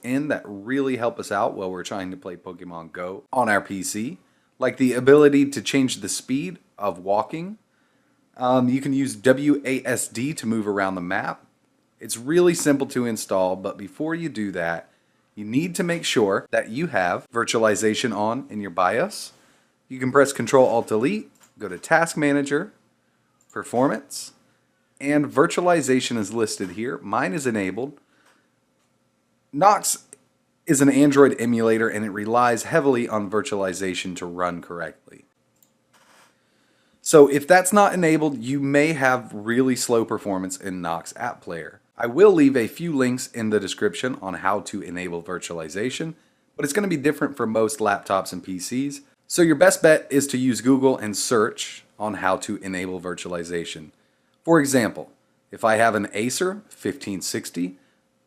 in that really help us out while we're trying to play Pokemon Go on our PC, like the ability to change the speed of walking. You can use WASD to move around the map. It's really simple to install, but before you do that, you need to make sure that you have virtualization on in your BIOS. You can press Ctrl-Alt-Delete, go to Task Manager, Performance, and virtualization is listed here. Mine is enabled. Nox is an Android emulator and it relies heavily on virtualization to run correctly. So if that's not enabled, you may have really slow performance in Nox App Player. I will leave a few links in the description on how to enable virtualization, but it's going to be different for most laptops and PCs. So your best bet is to use Google and search on how to enable virtualization. For example, if I have an Acer 1560,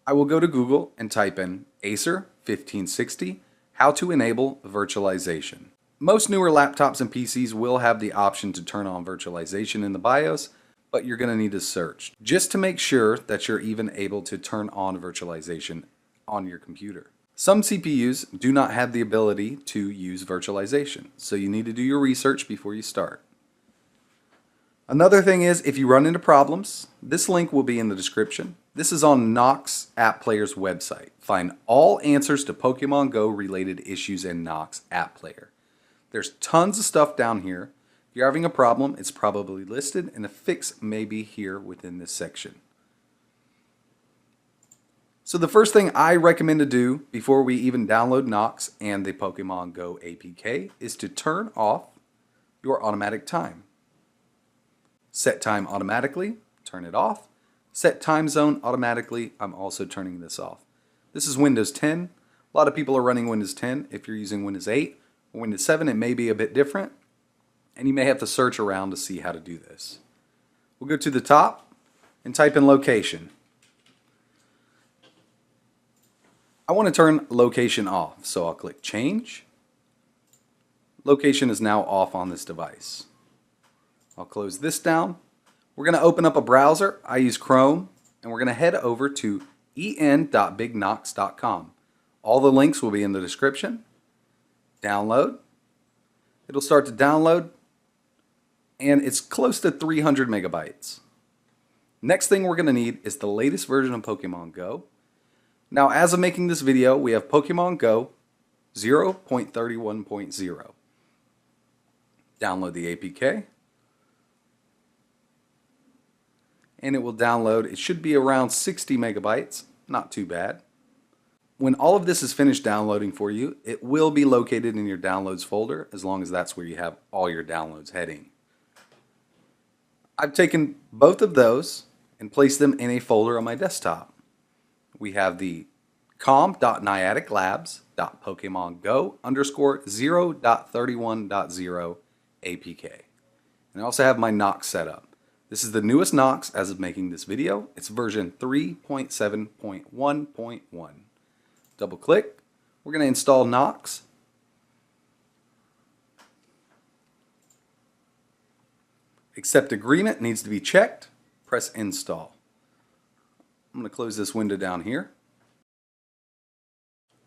I will go to Google and type in Acer 1560, how to enable virtualization. Most newer laptops and PCs will have the option to turn on virtualization in the BIOS, but you're going to need to search just to make sure that you're even able to turn on virtualization on your computer. Some CPUs do not have the ability to use virtualization, so you need to do your research before you start. Another thing is, if you run into problems, this link will be in the description. This is on Nox App Player's website. Find all answers to Pokemon Go related issues in Nox App Player. There's tons of stuff down here. If you're having a problem, it's probably listed, and a fix may be here within this section. So the first thing I recommend to do before we even download Nox and the Pokemon Go APK is to turn off your automatic time. Set time automatically, turn it off. Set time zone automatically, I'm also turning this off. This is Windows 10. A lot of people are running Windows 10. If you're using Windows 8 or Windows 7, it may be a bit different, and you may have to search around to see how to do this. We'll go to the top and type in location. I want to turn location off, so I'll click change. Location is now off on this device. I'll close this down. We're going to open up a browser. I use Chrome, and we're going to head over to en.bignox.com. All the links will be in the description. Download. It'll start to download, and it's close to 300 megabytes. Next thing we're going to need is the latest version of Pokemon Go. Now, as of making this video, we have Pokemon Go 0.31.0. Download the APK. And it will download. It should be around 60 megabytes, not too bad. When all of this is finished downloading for you, it will be located in your downloads folder, as long as that's where you have all your downloads heading. I've taken both of those and placed them in a folder on my desktop. We have the com.nianticlabs.pokemongo_0.31.0 APK. And I also have my Nox set up. This is the newest Nox as of making this video. It's version 3.7.1.1. Double click. We're going to install Nox. Accept agreement needs to be checked. Press install. I'm going to close this window down here.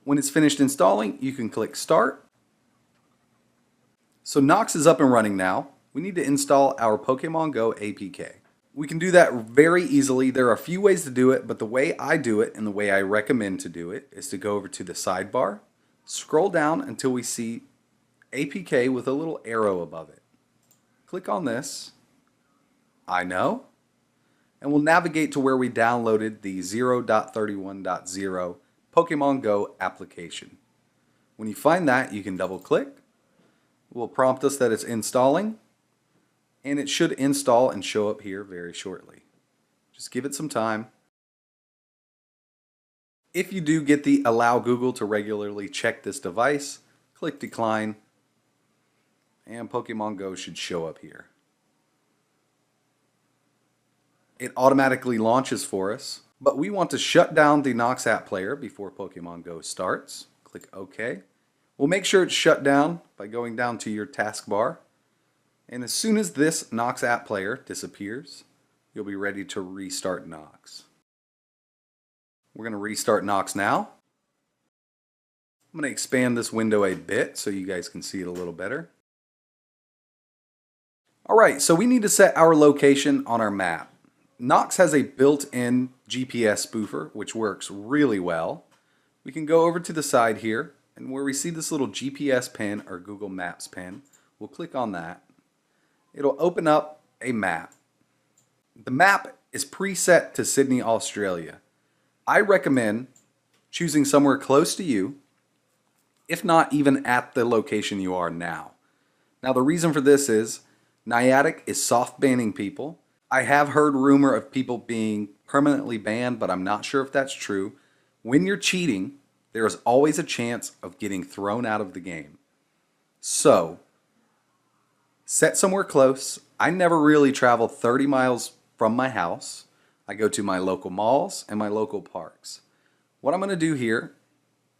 When it's finished installing, you can click start. So Nox is up and running now. We need to install our Pokemon Go APK. We can do that very easily. There are a few ways to do it, but the way I do it and the way I recommend to do it is to go over to the sidebar, scroll down until we see APK with a little arrow above it. Click on this, I know, and we'll navigate to where we downloaded the 0.31.0 Pokemon Go application. When you find that, you can double click. It will prompt us that it's installing, and it should install and show up here very shortly. Just give it some time. If you do get the allow Google to regularly check this device, click decline, and Pokemon Go should show up here. It automatically launches for us, but we want to shut down the Nox App Player before Pokemon Go starts. Click OK. We'll make sure it's shut down by going down to your taskbar. And as soon as this Nox App Player disappears, you'll be ready to restart Nox. We're going to restart Nox now. I'm going to expand this window a bit so you guys can see it a little better. Alright, so we need to set our location on our map. Nox has a built-in GPS spoofer, which works really well. We can go over to the side here, and where we see this little GPS pin or Google Maps pin, we'll click on that. It'll open up a map. The map is preset to Sydney, Australia. I recommend choosing somewhere close to you, if not even at the location you are now. Now the reason for this is Niantic is soft banning people. I have heard rumor of people being permanently banned, but I'm not sure if that's true. When you're cheating, there is always a chance of getting thrown out of the game. So, set somewhere close. I never really travel 30 miles from my house. I go to my local malls and my local parks. What I'm going to do here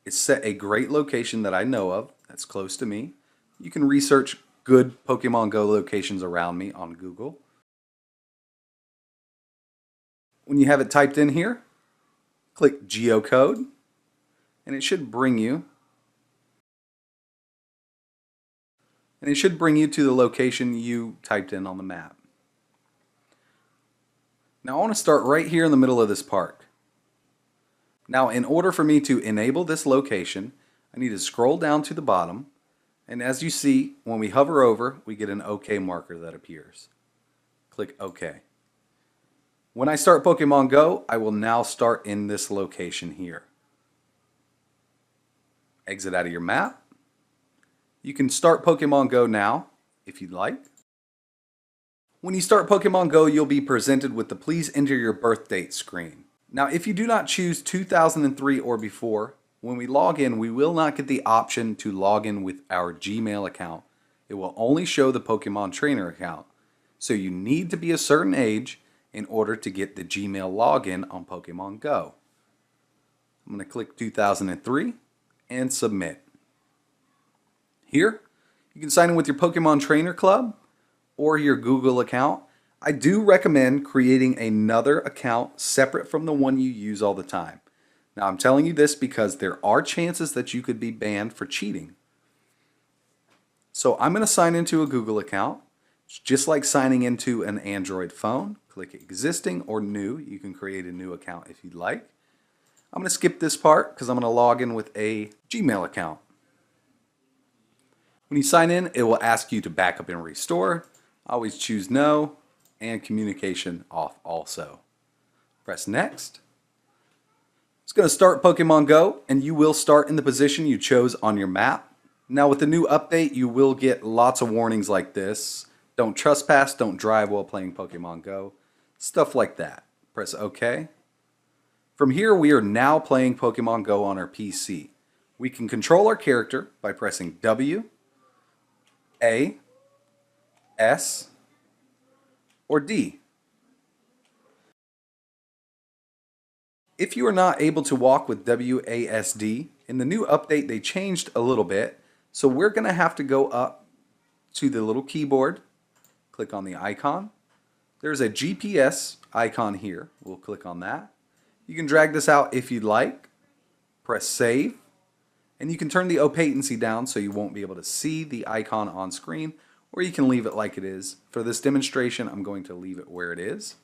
is set a great location that I know of that's close to me. You can research good Pokemon Go locations around me on Google. When you have it typed in here, click geocode, and it should bring you to the location you typed in on the map. Now I want to start right here in the middle of this park. Now in order for me to enable this location, I need to scroll down to the bottom, and as you see, when we hover over, we get an OK marker that appears. Click OK. When I start Pokemon Go, I will now start in this location here. Exit out of your map. You can start Pokemon Go now, if you'd like. When you start Pokemon Go, you'll be presented with the Please Enter Your Birth Date screen. Now, if you do not choose 2003 or before, when we log in, we will not get the option to log in with our Gmail account. It will only show the Pokemon Trainer account. So you need to be a certain age in order to get the Gmail login on Pokemon Go. I'm going to click 2003 and submit. Here, you can sign in with your Pokemon Trainer Club or your Google account. I do recommend creating another account separate from the one you use all the time. Now I'm telling you this because there are chances that you could be banned for cheating. So I'm going to sign into a Google account. It's just like signing into an Android phone. Click existing or new. You can create a new account if you'd like. I'm going to skip this part because I'm going to log in with a Gmail account. When you sign in, it will ask you to back up and restore. Always choose no, and communication off also. Press next. It's going to start Pokemon Go, and you will start in the position you chose on your map. Now with the new update, you will get lots of warnings like this. Don't trespass, don't drive while playing Pokemon Go. Stuff like that. Press OK. From here, we are now playing Pokemon Go on our PC. We can control our character by pressing W, A, S, or D. If you are not able to walk with WASD, in the new update they changed a little bit, so we're going to have to go up to the little keyboard, click on the icon. There's a GPS icon here. We'll click on that. You can drag this out if you'd like. Press save. And you can turn the opaquency down so you won't be able to see the icon on screen, or you can leave it like it is. For this demonstration, I'm going to leave it where it is.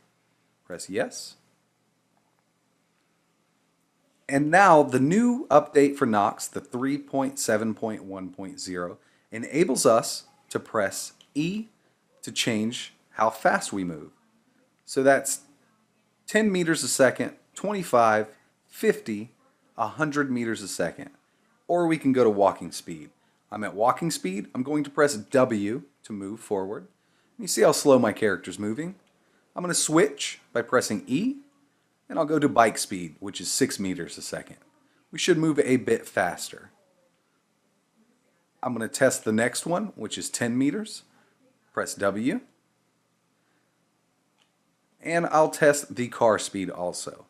Press yes. And now the new update for Nox, the 3.7.1.0, enables us to press E to change how fast we move. So that's 10 meters a second, 25, 50, 100 meters a second. Or we can go to walking speed. I'm at walking speed. I'm going to press W to move forward. You see how slow my character's moving. I'm going to switch by pressing E, and I'll go to bike speed, which is 6 meters a second. We should move a bit faster. I'm going to test the next one, which is 10 meters. Press W. And I'll test the car speed also.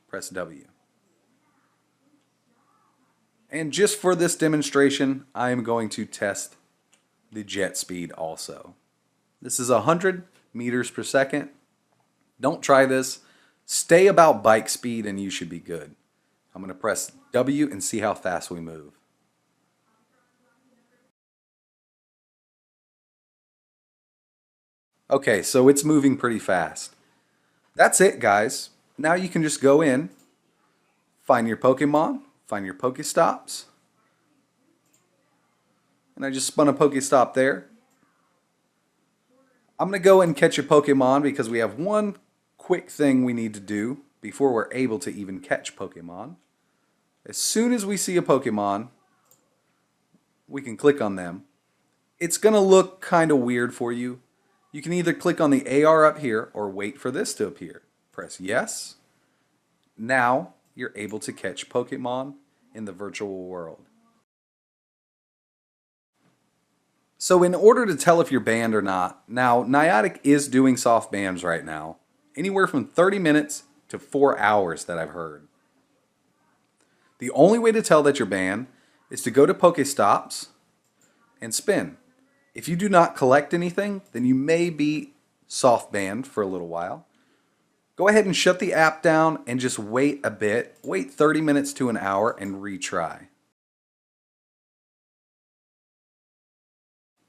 Press W. And just for this demonstration, I am going to test the jet speed also. This is 100 meters per second. Don't try this. Stay about bike speed and you should be good. I'm going to press W and see how fast we move. Okay, so it's moving pretty fast. That's it, guys. Now you can just go in, find your Pokemon, find your Pokestops. And I just spun a Pokestop there. I'm going to go and catch a Pokemon because we have one quick thing we need to do before we're able to even catch Pokemon. As soon as we see a Pokemon, we can click on them. It's going to look kind of weird for you. You can either click on the AR up here or wait for this to appear. Press yes. Now you're able to catch Pokemon in the virtual world. So in order to tell if you're banned or not, now Niantic is doing soft bans right now. Anywhere from 30 minutes to 4 hours that I've heard. The only way to tell that you're banned is to go to Pokestops and spin. If you do not collect anything, then you may be soft banned for a little while. Go ahead and shut the app down and just wait a bit. Wait 30 minutes to an hour and retry.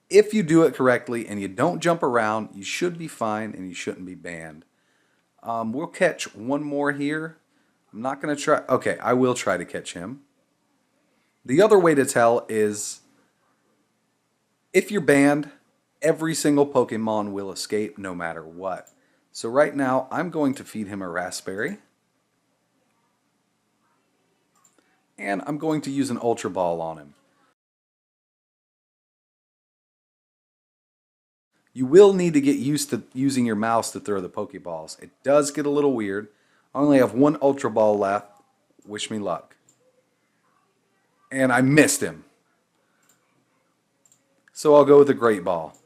If you do it correctly and you don't jump around, you should be fine and you shouldn't be banned. We'll catch one more here. I'm not going to try. Okay, I will try to catch him. The other way to tell is if you're banned, every single Pokemon will escape no matter what. So right now, I'm going to feed him a raspberry. And I'm going to use an Ultra Ball on him. You will need to get used to using your mouse to throw the Pokeballs. It does get a little weird. I only have one Ultra Ball left. Wish me luck. And I missed him. So I'll go with a Great Ball.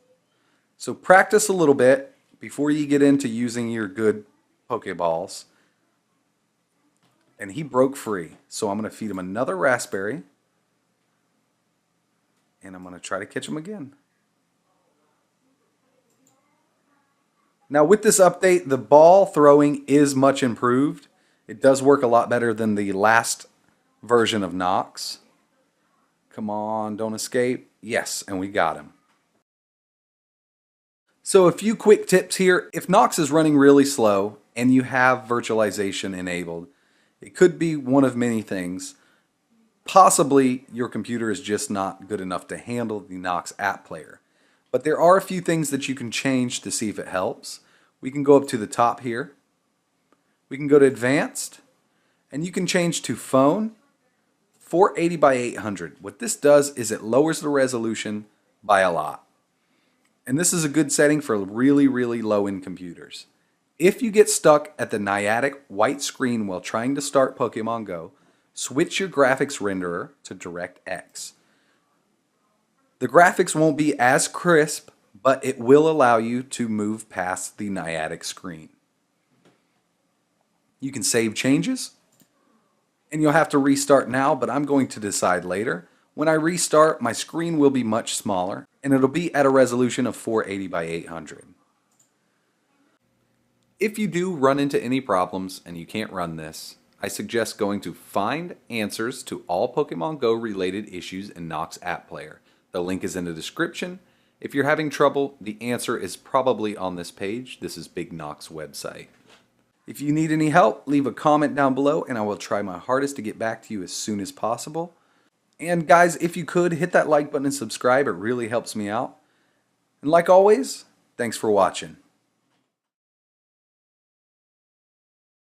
So practice a little bit before you get into using your good Pokeballs. And he broke free. So I'm going to feed him another raspberry. And I'm going to try to catch him again. Now with this update, the ball throwing is much improved. It does work a lot better than the last version of Nox. Come on, don't escape. Yes, and we got him. So a few quick tips here. If Nox is running really slow and you have virtualization enabled, it could be one of many things. Possibly your computer is just not good enough to handle the Nox app player. But there are a few things that you can change to see if it helps. We can go up to the top here. We can go to Advanced. And you can change to Phone 480 by 800. What this does is it lowers the resolution by a lot. And this is a good setting for really, really low-end computers. If you get stuck at the Niantic white screen while trying to start Pokemon Go, switch your graphics renderer to DirectX. The graphics won't be as crisp, but it will allow you to move past the Niantic screen. You can save changes, and you'll have to restart now, but I'm going to decide later. When I restart, my screen will be much smaller, and it'll be at a resolution of 480 by 800. If you do run into any problems and you can't run this, I suggest going to Find Answers to all Pokemon Go related issues in Nox App Player. The link is in the description. If you're having trouble, the answer is probably on this page. This is Big Nox website. If you need any help, leave a comment down below and I will try my hardest to get back to you as soon as possible. And guys, if you could, hit that like button and subscribe. It really helps me out. And like always, thanks for watching.